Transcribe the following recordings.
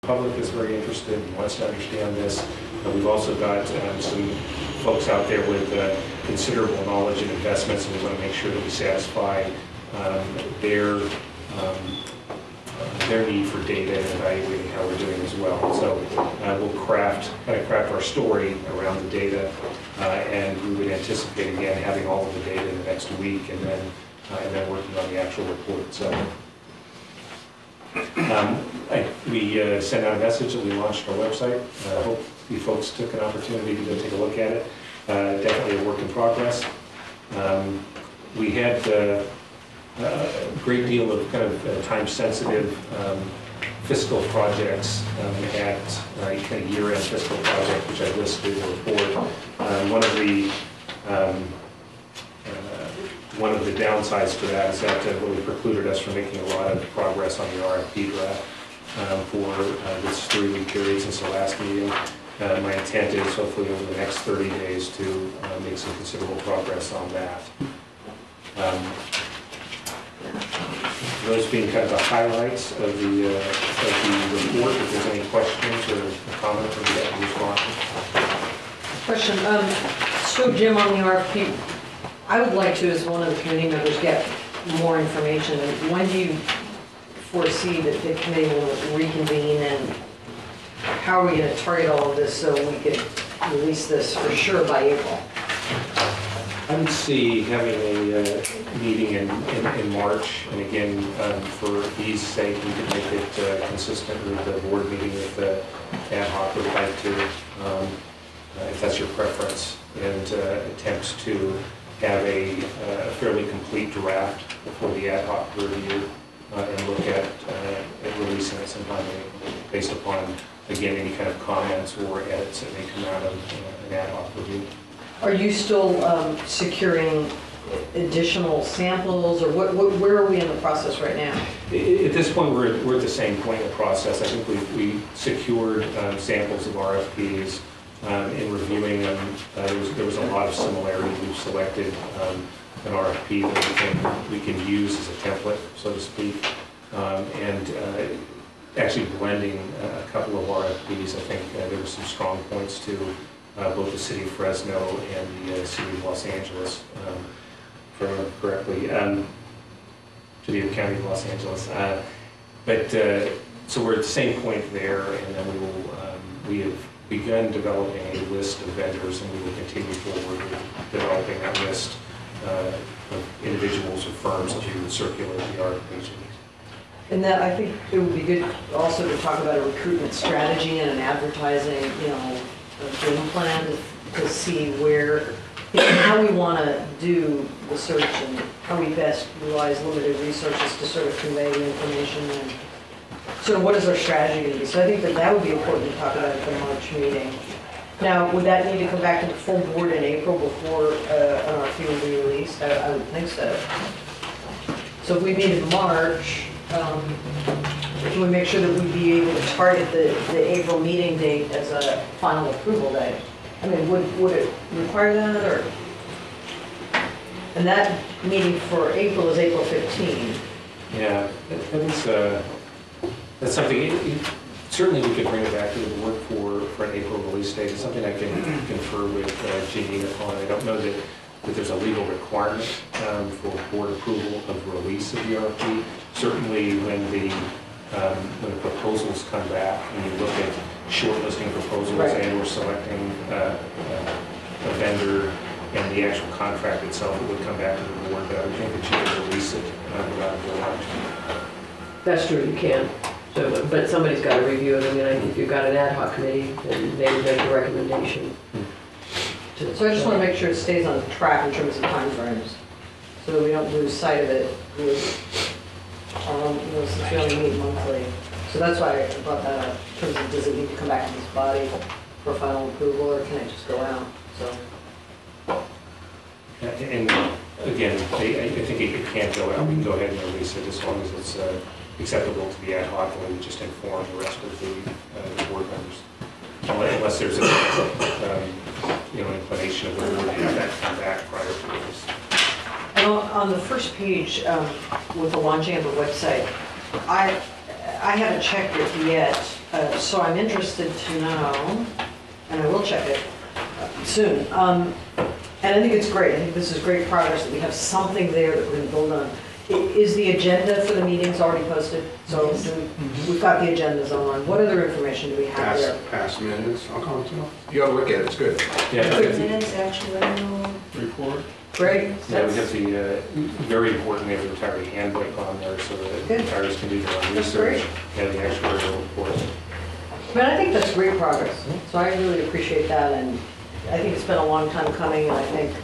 public is very interested and wants to understand this. We've also got some folks out there with considerable knowledge in investments, and we want to make sure that we satisfy their need for data and evaluating how we're doing as well. So we'll craft our story around the data, and we would anticipate again having all of the data in the next week, and then working on the actual report itself. We sent out a message that we launched our website. I hope you folks took an opportunity to go take a look at it. Definitely a work in progress. We had a great deal of kind of time-sensitive fiscal projects at kind of year-end fiscal project, which I listed in the report. One of the downsides to that is that really precluded us from making a lot of progress on the RFP draft for this 3-week period since the last meeting. My intent is hopefully over the next 30 days to make some considerable progress on that. Those being kind of the highlights of the report. If there's any questions or comments, I'll be happy to respond. Question. So Jim, on the RFP, I would like to, as one of the committee members, get more information. And when do you foresee that the committee will reconvene, and how are we going to target all of this so we could release this for sure by April? I would see having a meeting in March, and again, for ease sake, we could make it consistent with the board meeting with the ad hoc would like to, if that's your preference, and attempt to have a fairly complete draft before the ad hoc review, and look at releasing it sometime in April, based upon, again, any kind of comments or edits that may come out of an ad hoc review. Are you still securing additional samples, or where are we in the process right now? At this point, we're at the same point in the process. I think we secured samples of RFPs. In reviewing them, there was a lot of similarity. We've selected an RFP that we can use as a template, so to speak, and actually blending a couple of RFPs. I think there were some strong points to both the City of Fresno and the City of Los Angeles, if I remember correctly, City of County of Los Angeles. So we're at the same point there, and then we have begun developing a list of vendors, and we will continue forward with developing that list of individuals or firms to circulate the RFPs. And that, I think it would be good also to talk about a recruitment strategy and an advertising, a game plan to see where, how we want to do the search and how we best utilize limited resources to sort of convey the information, and sort of what is our strategy going to be. So I think that would be important to talk about at the March meeting. Now, would that need to come back to the full board in April before an RFP will be released? I would think so. So if we meet in March, can we make sure that we'd be able to target the April meeting date as a final approval date? I mean, would it require that, or? And that meeting for April is April 15. Yeah, that's something. Certainly, we could bring it back to the board for an April release date. It's something I can confer with Jeanine upon. I don't know that there's a legal requirement for board approval of release of the RFP. Certainly, when the proposals come back, when you look at shortlisting proposals, right, and we're selecting a vendor and the actual contract itself, it would come back to the board. But I would think that you could release it without a board. That's true, you can. So, but somebody's got to review it. I mean, if you've got an ad hoc committee, then they would make a recommendation. So I just want to make sure it stays on track in terms of time frames, so that we don't lose sight of it with, since we only meet monthly. So that's why I brought that up, in terms of, does it need to come back to this body for final approval, or can it just go out? So. And again, I think it can't go out. We can go ahead and release it as long as it's acceptable to the ad hoc, and we would just inform the rest of the board members. Unless there's an inclination of the board to have that come back prior to this. And on the first page, with the launching of the website, I haven't checked it yet, So I'm interested to know, and I will check it soon. And I think it's great. I think this is great progress that we have something there that we're going to build on. Is the agenda for the meetings already posted? So we've got the agendas on. What other information do we have there? Past minutes, I'll come to you. You gotta look at it, it's good. Yeah, Minutes, actual Report. Great. yeah, we have the, very important, we have the retiree handbook on there so that Good. retirees can do their own That's research. great. And the actuarial report. But I think that's great progress. So I really appreciate that, and I think it's been a long time coming, and I think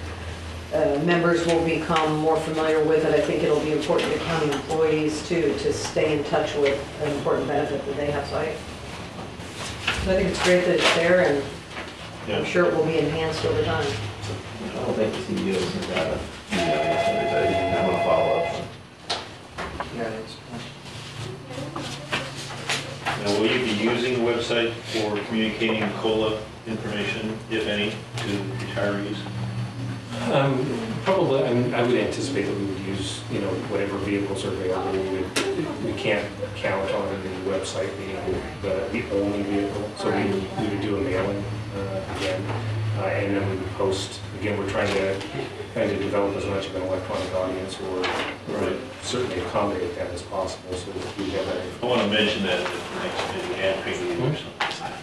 members will become more familiar with it. I think it'll be important to county employees too, to stay in touch with an important benefit that they have. So I think it's great that it's there, and I'm sure it will be enhanced over time. I don't think the CEO has got a everybody. I'm gonna follow up. Now, will you be using the website for communicating COLA information, if any, to retirees? Probably, I would anticipate that we would use, whatever vehicles are available. We can't count on the website being the only vehicle, so we would do a mailing again, and then we would post. Again, we're trying to develop as much of an electronic audience, or certainly accommodate that as possible, so that we have that. I want to mention that at the next meeting, ad meeting or something.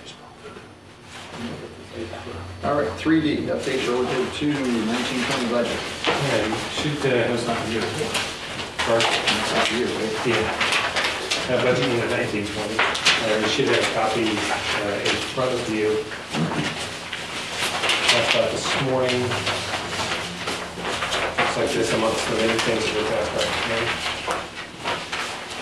All right, 3D, updates relative to 1920 budget. Yeah, you should That's not you. start. That's not you, right? Yeah, budget unit 1920. You should have a copy in front of you. Passed out this morning. Looks like this amongst the many things that were passed out this morning.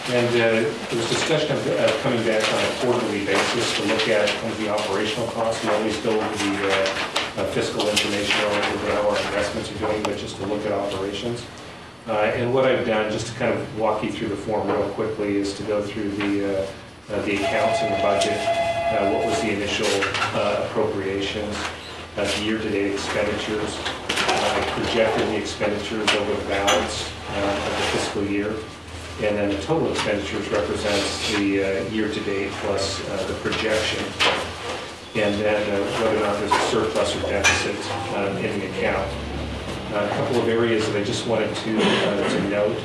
And there was discussion of coming back on a quarterly basis to look at kind of the operational costs. We always build the fiscal information relative to how our investments are doing, but just to look at operations. And what I've done, just to kind of walk you through the form real quickly, is to go through the accounts and the budget. What was the initial appropriations, year-to-date expenditures. I projected the expenditures over the balance of the fiscal year. And then the total expenditures represents the year-to-date plus the projection. And then whether or not there's a surplus or deficit in the account. A couple of areas that I just wanted to note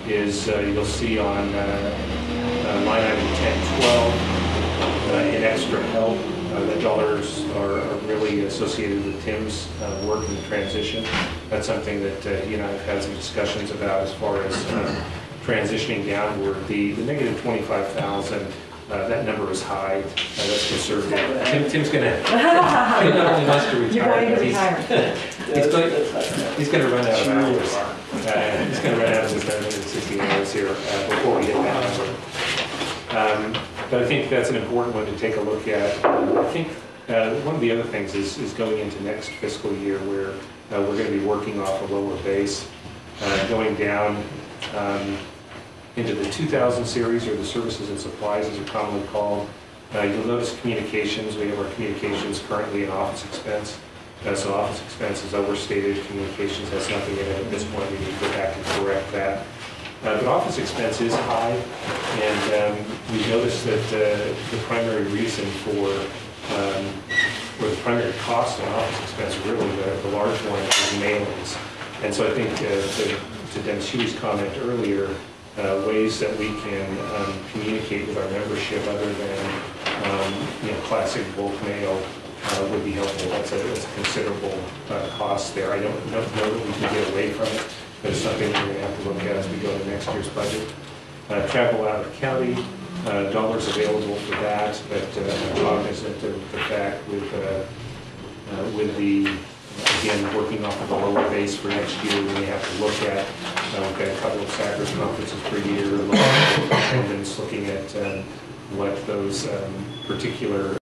is you'll see on line item 1012 in extra help. The dollars are really associated with Tim's work in the transition. That's something that he and I have had some discussions about as far as transitioning downward. The negative 25,000, that number is high. That's conservative. Tim's going to not only wants to retire, You're going to but retire. he's going to run out of hours. He's going to run out of his 960 hours here before we hit that number. But I think that's an important one to take a look at. I think one of the other things is going into next fiscal year where we're going to be working off a lower base, going down into the 2000 series, or the services and supplies as they're commonly called. You'll notice communications. We have our communications currently in office expense. So office expense is overstated. Communications has nothing in it at this point. We need to go back and correct that. But office expense is high, and we noticed that the primary reason for, or the primary cost of office expense, really the large one, is mailings. And so I think to Dennis Huey's comment earlier, ways that we can communicate with our membership other than classic bulk mail would be helpful. That's a considerable cost there. I don't know that we can get away from it, but it's something we're going to have to look at as we go to next year's budget. Travel out of county, dollars available for that, but I'm cognizant of the fact with the, again, working off of a lower base for next year, we may have to look at, we've got a couple of SACRS conferences per year, attendance, looking at what those particular